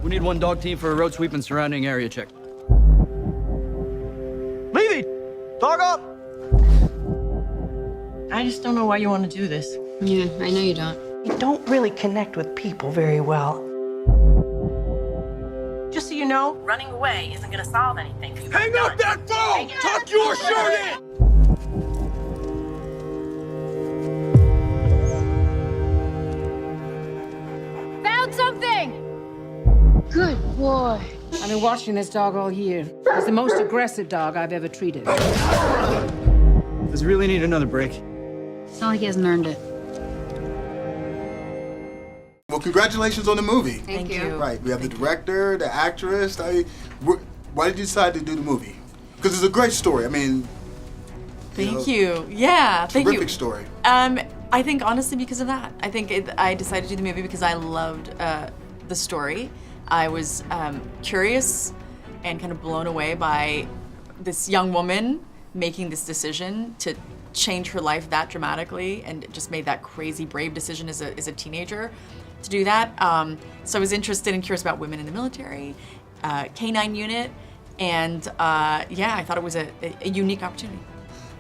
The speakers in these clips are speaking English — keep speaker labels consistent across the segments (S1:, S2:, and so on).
S1: We need one dog team for a road sweep and surrounding area check. Leavey! Dog up!
S2: I just don't know why you want to do this.
S3: Yeah, I know you don't.
S4: You don't really connect with people very well.
S2: Just so you know, running away isn't going to solve anything.
S5: Hang up that phone! Tuck your shirt in!
S3: Found something! Good boy.
S6: I've been watching this dog all year. He's the most aggressive dog I've ever treated.
S1: Does he really need another break?
S3: It's not like he hasn't earned it.
S5: Well, congratulations on the movie.
S3: Thank you.
S5: Right, we have the director, the actress. Why did you decide to do the movie? Because it's a great story. I mean,
S7: Thank you. Yeah, thank you.
S5: Terrific story.
S7: I think honestly because of that. I think I decided to do the movie because I loved the story. I was curious and kind of blown away by this young woman making this decision to change her life that dramatically, and just made that crazy brave decision as a teenager to do that. So I was interested and curious about women in the military, K-9 unit, and yeah, I thought it was a unique opportunity.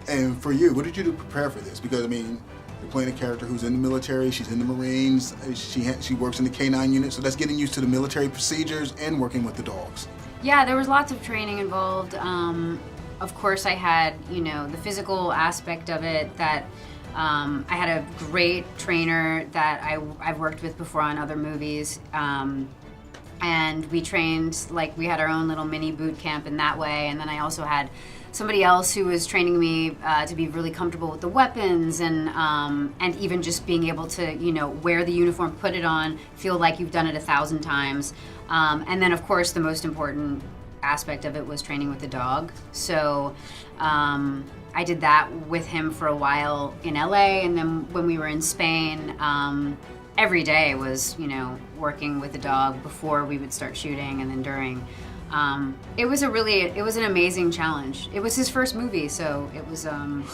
S5: And for you, what did you do to prepare for this? Because I mean, you're playing a character who's in the military, she's in the Marines, she works in the K-9 unit, so that's getting used to the military procedures and working with the dogs.
S3: Yeah, there was lots of training involved. Of course, I had, you know, the physical aspect of it that I had a great trainer that I've worked with before on other movies. And we trained, like, we had our own little mini boot camp in that way. And then I also had somebody else who was training me to be really comfortable with the weapons and even just being able to, you know, wear the uniform, put it on, feel like you've done it 1,000 times. And then, of course, the most important aspect of it was training with the dog. So I did that with him for a while in LA, and then when we were in Spain, every day was, you know, working with the dog before we would start shooting and then during. It was an amazing challenge. It was his first movie, so it was an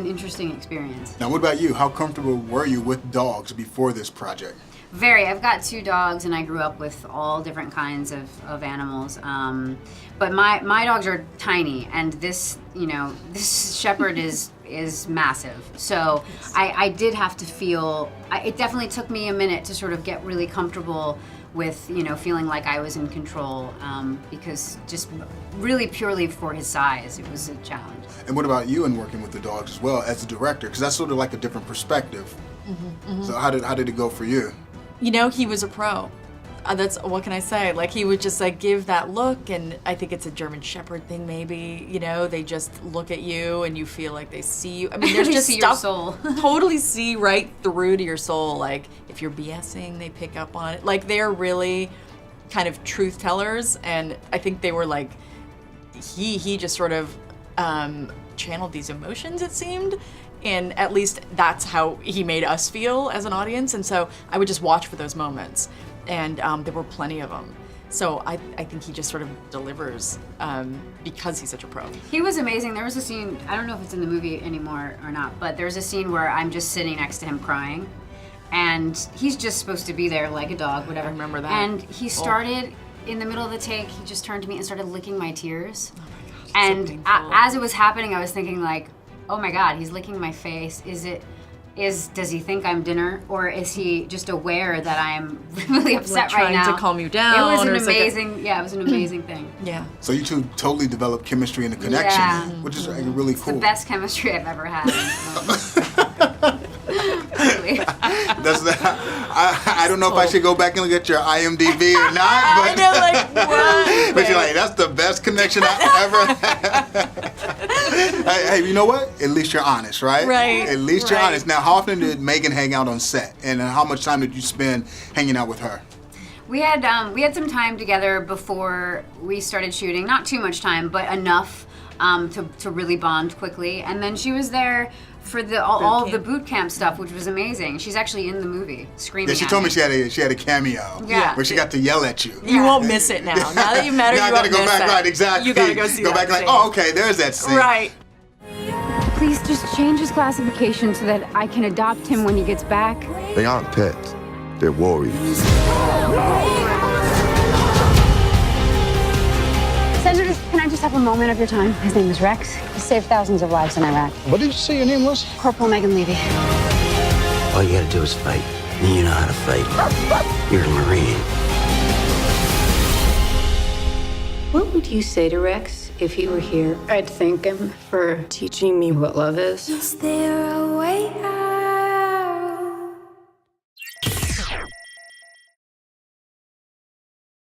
S3: interesting experience.
S5: Now, what about you? How comfortable were you with dogs before this project?
S3: Very. I've got 2 dogs, and I grew up with all different kinds of animals. But my dogs are tiny, and this shepherd is massive. So I did have to feel. It definitely took me a minute to sort of get really comfortable with, you know, feeling like I was in control, because just really purely for his size, it was a challenge.
S5: And what about you in working with the dogs as well as a director? Because that's sort of like a different perspective. So how did it go for you?
S7: You know, he was a pro. That's, what can I say? Like, he would just like give that look, and I think it's a German Shepherd thing maybe, you know, they just look at you and you feel like they see you. I mean, there's just
S3: see
S7: stuff,
S3: your soul.
S7: totally see right through to your soul. Like, if you're BSing, they pick up on it. Like, they're really kind of truth tellers, and I think they were like, he just sort of channeled these emotions, it seemed. And at least that's how he made us feel as an audience. And so I would just watch for those moments. And there were plenty of them. So I think he just sort of delivers because he's such a pro.
S3: He was amazing. There was a scene, I don't know if it's in the movie anymore or not, but there's a scene where I'm just sitting next to him crying. And he's just supposed to be there like a dog, whatever.
S7: I remember that.
S3: And he started, in the middle of the take, he just turned to me and started licking my tears.
S7: Oh my gosh,
S3: And
S7: so painful.
S3: as it was happening, I was thinking like, oh my God, he's licking my face. Does he think I'm dinner, or is he just aware that I'm really upset right now?
S7: Trying to calm you down.
S3: It was
S7: or
S3: an amazing, it was an amazing thing.
S7: Yeah.
S5: So you two totally developed chemistry and a connection,
S3: Yeah.
S5: which is really
S3: It's
S5: cool.
S3: the best chemistry I've ever had. Really.
S5: I don't know if I should go back and look at your IMDb or not, but
S7: I know, like, what?
S5: but you're like, that's the best connection I ever had. Hey, you know what? At least you're honest, right?
S7: Right.
S5: At least you're
S7: right.
S5: honest. Now, how often did Megan hang out on set, and how much time did you spend hanging out with her?
S3: We had some time together before we started shooting. Not too much time, but enough to really bond quickly. And then she was there for all of the boot camp stuff, which was amazing. She's actually in the movie, screaming.
S5: Yeah, she
S3: at
S5: told me
S3: me
S5: she had a cameo.
S3: Yeah.
S5: Where she got to yell at you.
S7: You won't miss it now. Now that you've met her,
S5: Now I
S7: you
S5: gotta
S7: won't
S5: go
S7: miss
S5: back,
S7: it.
S5: right? Exactly.
S7: You gotta go see
S5: Go
S7: that
S5: back, like,
S7: scene.
S5: oh, okay, there's that scene.
S7: Right.
S8: Please just change his classification so that I can adopt him when he gets back.
S9: They aren't pets, they're warriors.
S8: Senator, can I just have a moment of your time? His name is Rex. He saved thousands of lives in Iraq.
S9: What did you say your name was?
S8: Corporal Megan Leavey.
S10: All you gotta do is fight. And you know how to fight. You're a Marine.
S11: What would you say to Rex if he were here?
S8: I'd thank him for teaching me what love is.
S11: Is there a way out?